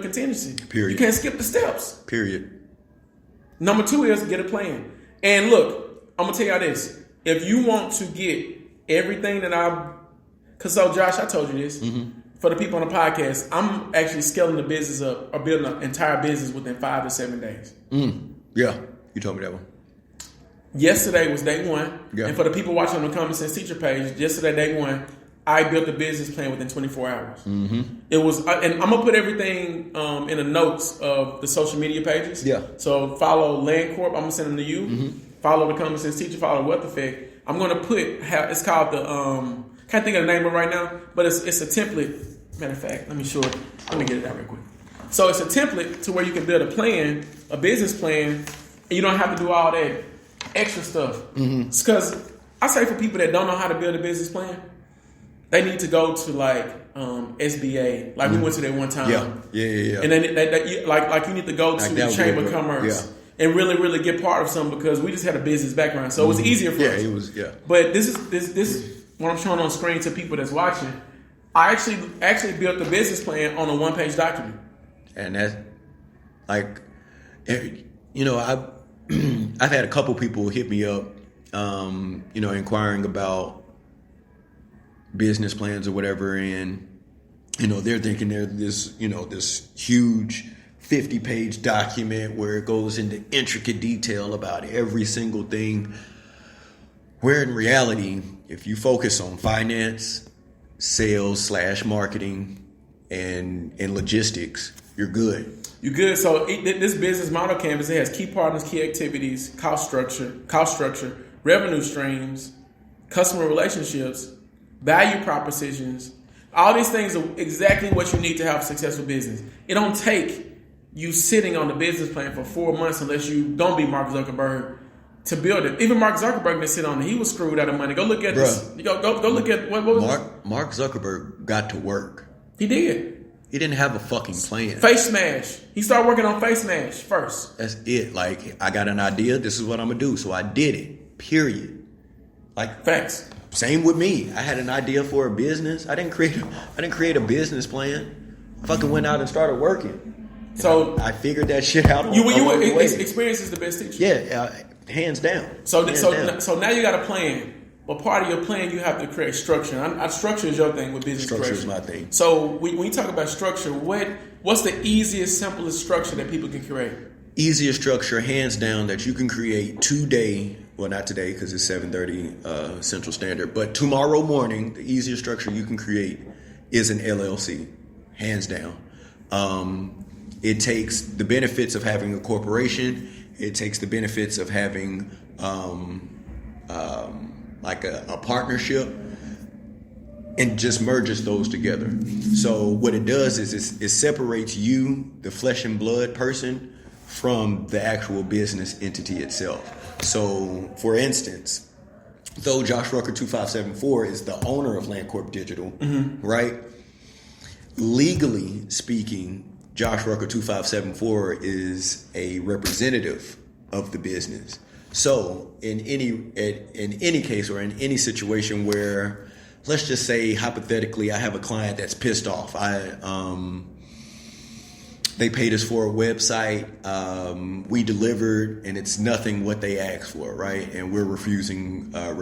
contingency. Period. You can't skip the steps. Period. Number 2 is get a plan. And look, I'm gonna tell y'all this: if you want to get everything that so Josh, I told you this. Mm-hmm. For the people on the podcast, I'm actually scaling the business up or building an entire business within 5 to 7 days. Yeah, you told me that one. Yesterday was day 1. Yeah. And for the people watching on the Common Sense Teacher page, yesterday, day 1, I built a business plan within 24 hours. Mm-hmm. It was, and I'm going to put everything in the notes of the social media pages. Yeah. So follow Land Corp. I'm going to send them to you. Mm-hmm. Follow the Common Sense Teacher. Follow Wealth Effect. I'm going to put, it's called the, can't think of the name of it right now, but it's a template. Matter of fact, let me get it out real quick. So it's a template to where you can build a plan, a business plan, and you don't have to do all that extra stuff. Because I say for people that don't know how to build a business plan, they need to go to like SBA. Like we went to that one time. Yeah. And then you need to go to the Chamber of Commerce and really, really get part of something because we just had a business background, so it was easier for us. Yeah, it was. Yeah. But this is what I'm showing on screen to people that's watching. I actually built the business plan on a 1-page document. And that's like, I've had a couple people hit me up, inquiring about business plans or whatever. And, they're thinking they're this huge 50-page document where it goes into intricate detail about every single thing. Where in reality, if you focus on finance, sales/marketing and logistics, you're good. You're good. So this business model canvas, it has key partners, key activities, cost structure, revenue streams, customer relationships, value propositions. All these things are exactly what you need to have a successful business. It don't take you sitting on the business plan for 4 months unless you don't be Mark Zuckerberg to build it. Even Mark Zuckerberg didn't sit on it. He was screwed out of money. Go look at this. Go look at what was Mark Zuckerberg got to work. He did. He didn't have a fucking plan. Face Smash. He started working on Face Smash first. That's it. Like, I got an idea. This is what I'm gonna do. So I did it. Period. Like, facts. Same with me. I had an idea for a business. I didn't create a business plan. I fucking went out and started working. So I figured that shit out. Experience is the best teacher. Yeah. Hands down. So now you got a plan, but part of your plan you have to create structure. Structure is your thing with business. Structure is my thing. So when you talk about structure, what's the easiest, simplest structure that people can create? Easiest structure, hands down, that you can create today. Well, not today because it's 7:30 Central Standard, but tomorrow morning, the easiest structure you can create is an LLC, hands down. It takes the benefits of having a corporation. It takes the benefits of having like a partnership and just merges those together. So what it does is it separates you, the flesh and blood person, from the actual business entity itself. So, for instance, though Josh Rucker 2574 is the owner of Land Corp Digital, right? Legally speaking, Josh Rucker 2574 is a representative of the business. So in any case or in any situation where, let's just say hypothetically, I have a client that's pissed off. They paid us for a website. We delivered, and it's nothing what they asked for, right? And we're refusing to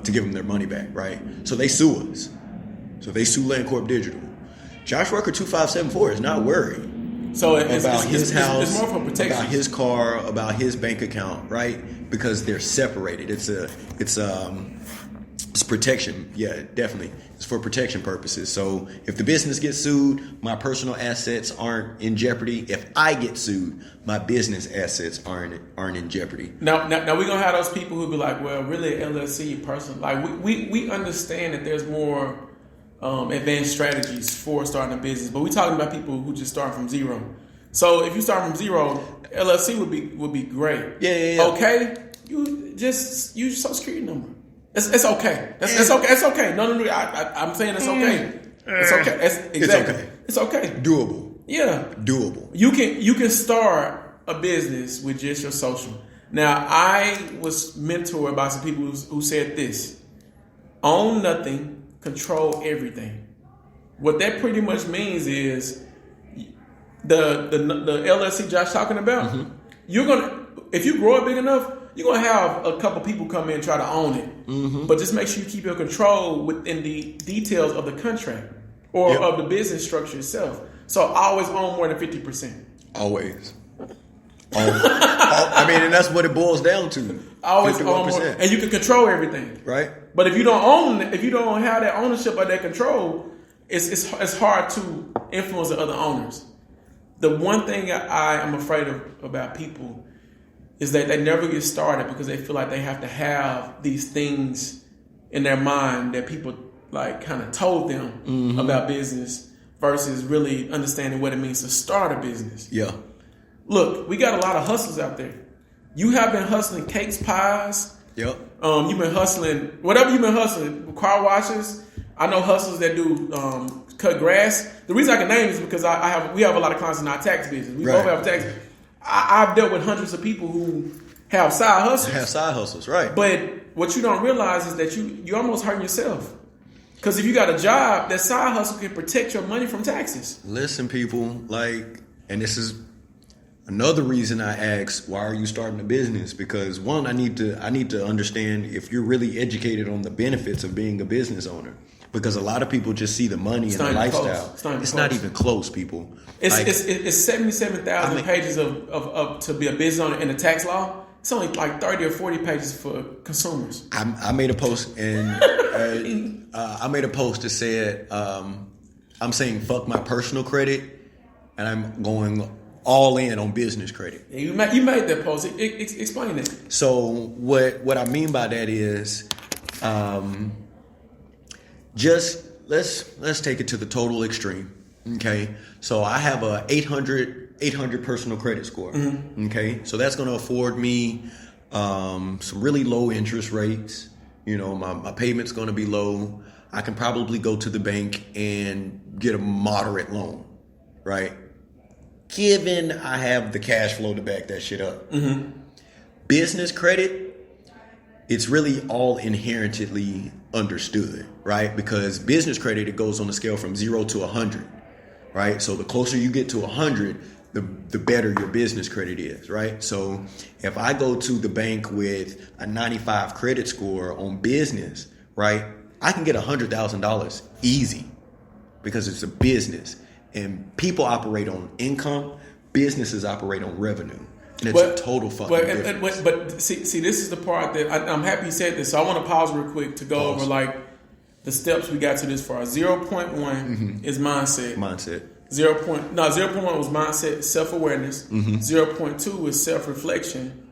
give them their money back, right? So they sue us. So they sue Land Corp Digital. Josh Rucker 2574 is not worried. So about his house, it's more for protection. About his car, about his bank account, right? Because they're separated. It's protection. Yeah, definitely. It's for protection purposes. So if the business gets sued, my personal assets aren't in jeopardy. If I get sued, my business assets aren't in jeopardy. Now we're gonna have those people who be like, well, really LLC person. Like we understand that there's more advanced strategies for starting a business, but we're talking about people who just start from zero. So if you start from zero, LLC would be great. Yeah. Okay, you just use your social security number. It's okay. It's okay. It's okay. No. I'm saying it's okay. It's okay. Exactly. It's okay. Doable. Yeah. Doable. You can start a business with just your social. Now, I was mentored by some people who said this: own nothing, control everything. What that pretty much means is the LLC Josh talking about. Mm-hmm. You're gonna, if you grow it big enough, you're gonna have a couple people come in and try to own it. Mm-hmm. But just make sure you keep your control within the details of the contract or of the business structure itself. So always own more than 50%. Always. I mean, and that's what it boils down to. Always own more, and you can control everything, right? But if you don't own it, if you don't have that ownership or that control, it's hard to influence the other owners. The one thing I am afraid of about people is that they never get started because they feel like they have to have these things in their mind that people like kind of told them about business versus really understanding what it means to start a business. Yeah. Look, we got a lot of hustlers out there. You have been hustling cakes, pies. Yep. You've been hustling, whatever you've been hustling, car washes. I know hustlers that do cut grass. The reason I can name is because we have a lot of clients in our tax business. We both have tax. I've dealt with hundreds of people who have side hustles. Right. But what you don't realize is that you're almost hurting yourself. Because if you got a job, that side hustle can protect your money from taxes. Listen, people, and this is another reason I ask, why are you starting a business? Because one, I need to understand if you're really educated on the benefits of being a business owner. Because a lot of people just see the money and the lifestyle. It's not even close, people. It's 77,000 pages of to be a business owner in the tax law. It's only like 30 or 40 pages for consumers. I made a post and I made a post that said I'm saying fuck my personal credit and I'm going all in on business credit. You made that post. Explain that. So what I mean by that is just let's take it to the total extreme. Okay, so I have a 800 personal credit score. Mm-hmm. Okay, so that's going to afford me some really low interest rates. You know, my payment's going to be low. I can probably go to the bank and get a moderate loan, right? Given I have the cash flow to back that shit up. Mm-hmm. Business credit, it's really all inherently understood, right? Because business credit, it goes on a scale from 0 to 100, right? So the closer you get to 100, the better your business credit is, right? So if I go to the bank with a 95 credit score on business, right, I can get $100,000 easy because it's a business. And people operate on income, businesses operate on revenue. And it's a total fucking difference. But see, this is the part that I'm happy you said this. So I want to pause real quick to go over like the steps we got to this far. 0.1 is mindset. 0.1 was mindset, self-awareness. 0.2 is self-reflection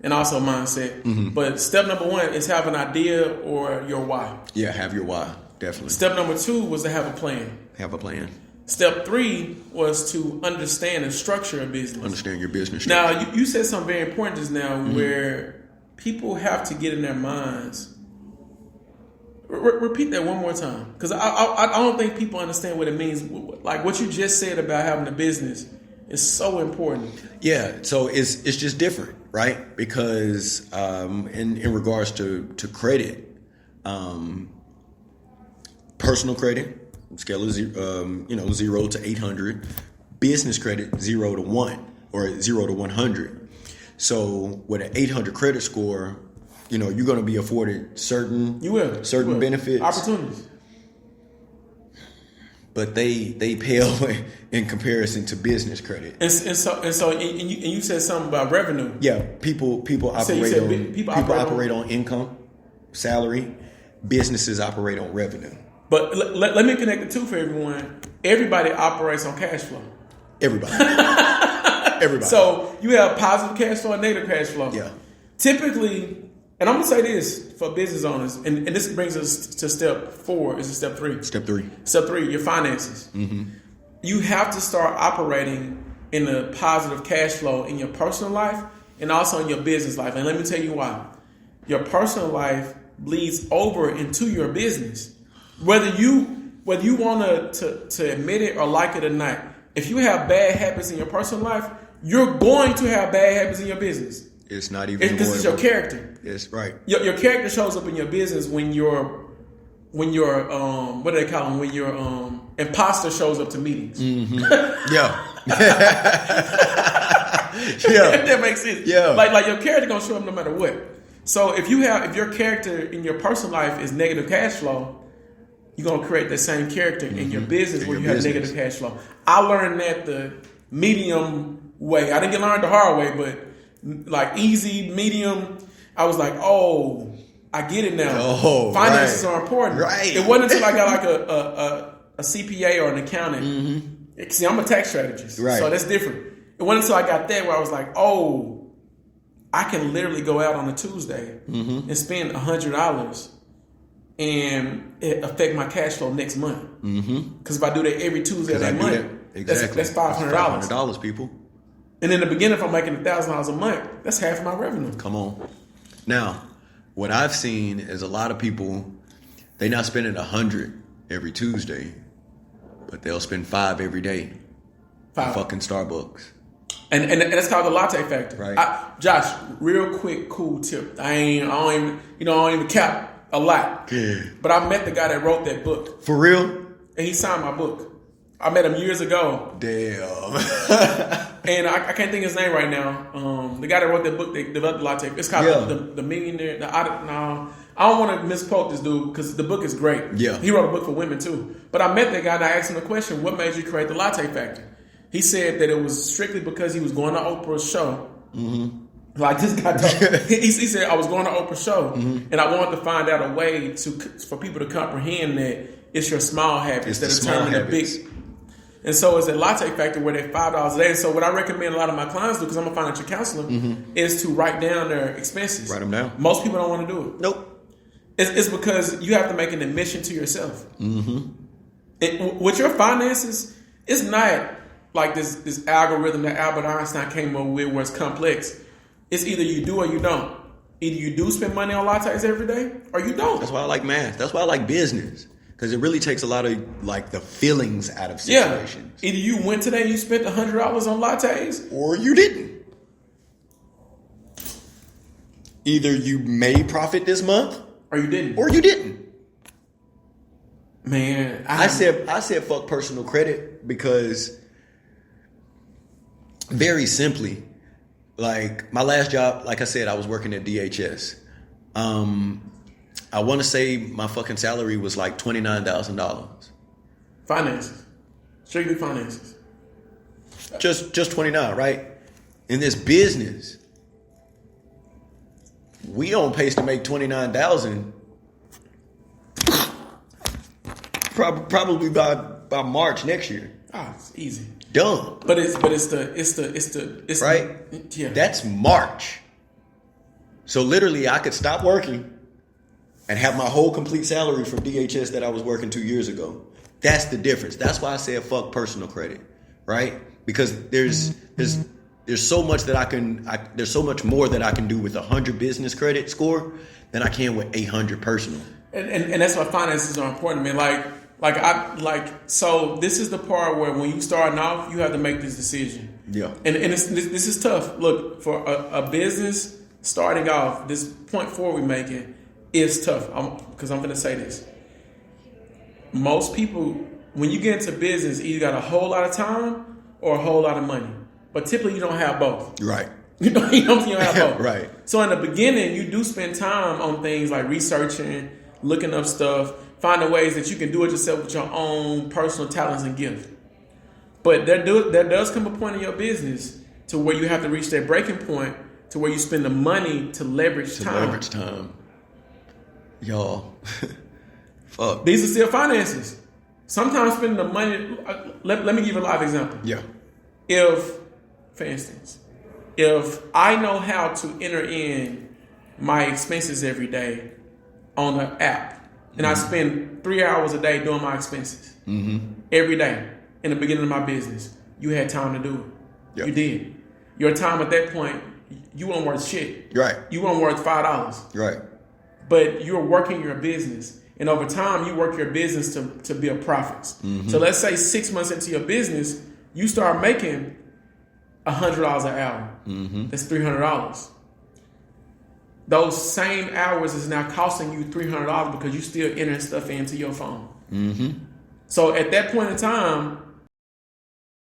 and also mindset. But step number 1 is have an idea or your why. Yeah, have your why, definitely. Step number 2 was to have a plan. Have a plan. Step 3 was to understand and structure a business. Understand your business structure. Now, you said something very important just now where people have to get in their minds. Repeat that one more time. Because I don't think people understand what it means. Like what you just said about having a business is so important. Yeah, so it's just different, right? Because in regards to credit, personal credit, scale of 0 to 800. Business credit 0 to 1 or 0 to 100. So with an 800 credit score, you're going to be afforded certain benefits, opportunities. But they pale in comparison to business credit. And you said something about revenue. Yeah, people operate on income, salary. Businesses operate on revenue. But let me connect the two for everyone. Everybody operates on cash flow. Everybody. So you have positive cash flow and negative cash flow. Yeah. Typically, and I'm going to say this for business owners, and this brings us to step 4. Is step 3. Step 3, your finances. Mm-hmm. You have to start operating in a positive cash flow in your personal life and also in your business life. And let me tell you why. Your personal life bleeds over into your business. Whether you want to admit it or like it or not, if you have bad habits in your personal life, you're going to have bad habits in your business. It's not even because it's your character. It's right. Your character shows up in your business when you're when your what do they call them? When your imposter shows up to meetings. Mm-hmm. Yeah. If that makes sense. Yeah. Like your character gonna show up no matter what. So if your character in your personal life is negative cash flow, you're gonna create that same character in your business where you have negative cash flow. I learned that the medium way. I didn't learn the hard way, but like easy, medium. I was like, oh, I get it now. Oh, finances are important. Right. It wasn't until I got like a CPA or an accountant. Mm-hmm. See, I'm a tax strategist, right. So that's different. It wasn't until I got that where I was like, oh, I can literally go out on a Tuesday and spend $100 and it affect my cash flow next month. Because if I do that every Tuesday of that month, that's $500. $500, people. And in the beginning, if I'm making $1,000 a month, that's half of my revenue. Come on. Now, what I've seen is a lot of people, they're not spending $100 every Tuesday, but they'll spend $5 every day. $5. Fucking Starbucks. And that's called the latte factor. Right. Josh, real quick, cool tip. I don't even cap a lot. Yeah. But I met the guy that wrote that book. For real? And he signed my book. I met him years ago. Damn. And I can't think of his name right now. The guy that wrote that book, they developed the latte. It's called the Millionaire. I don't want to misquote this dude because the book is great. Yeah. He wrote a book for women too. But I met that guy and I asked him the question, what made you create the latte factor? He said that it was strictly because he was going to Oprah's show. Like this guy talked. He said, I was going to Oprah's show and I wanted to find out a way for people to comprehend that it's your small habits that determine the big. And so it's a latte factor where they're $5 a day. And so what I recommend a lot of my clients do, because I'm a financial counselor, is to write down their expenses. Write them down. Most people don't want to do it. Nope. It's because you have to make an admission to yourself. With your finances, it's not like this algorithm that Albert Einstein came up with where it's complex. It's either you do or you don't. Either you do spend money on lattes every day or you don't. That's why I like math. That's why I like business. Because it really takes a lot of like the feelings out of situations. Yeah. Either you went today and you spent $100 on lattes, or you didn't. Either you made profit this month, or you didn't. Or you didn't. Man, I said fuck personal credit because very simply, like my last job, like I said, I was working at DHS. I want to say my fucking salary was like $29,000. Finances. Strictly finances. Just 29, right? In this business, we on pace to make 29,000 probably by March next year. Ah, it's easy. Done. But it's the right? Yeah. That's March. So literally I could stop working and have my whole complete salary from DHS that I was working 2 years ago. That's the difference. That's why I said fuck personal credit, right? Because there's so much that there's so much more that I can do with 100 business credit score than I can with 800 personal. And that's why finances are important, man. So this is the part where when you starting off, you have to make this decision. Yeah. And this is tough. Look, for a business starting off, this point four we're making is tough. Because I'm going to say this. Most people, when you get into business, either got a whole lot of time or a whole lot of money. But typically you don't have both. Right. You don't have both. Right. So in the beginning, you do spend time on things like researching, looking up stuff, finding ways that you can do it yourself with your own personal talents and gifts. But there does come a point in your business to where you have to reach that breaking point to where you spend the money to leverage time. Y'all. Fuck. These are still finances. Sometimes spending the money, let me give you a live example. Yeah. For instance, if I know how to enter in my expenses every day on the app, and I spend 3 hours a day doing my expenses every day in the beginning of my business, you had time to do it. Yep. You did. Your time at that point, you weren't worth shit. Right. You weren't worth $5. Right. But you're working your business. And over time, you work your business to build profits. So let's say 6 months into your business, you start making $100 an hour. That's $300. those same hours is now costing you $300 because you still entering stuff into your phone. Mm-hmm. So at that point in time,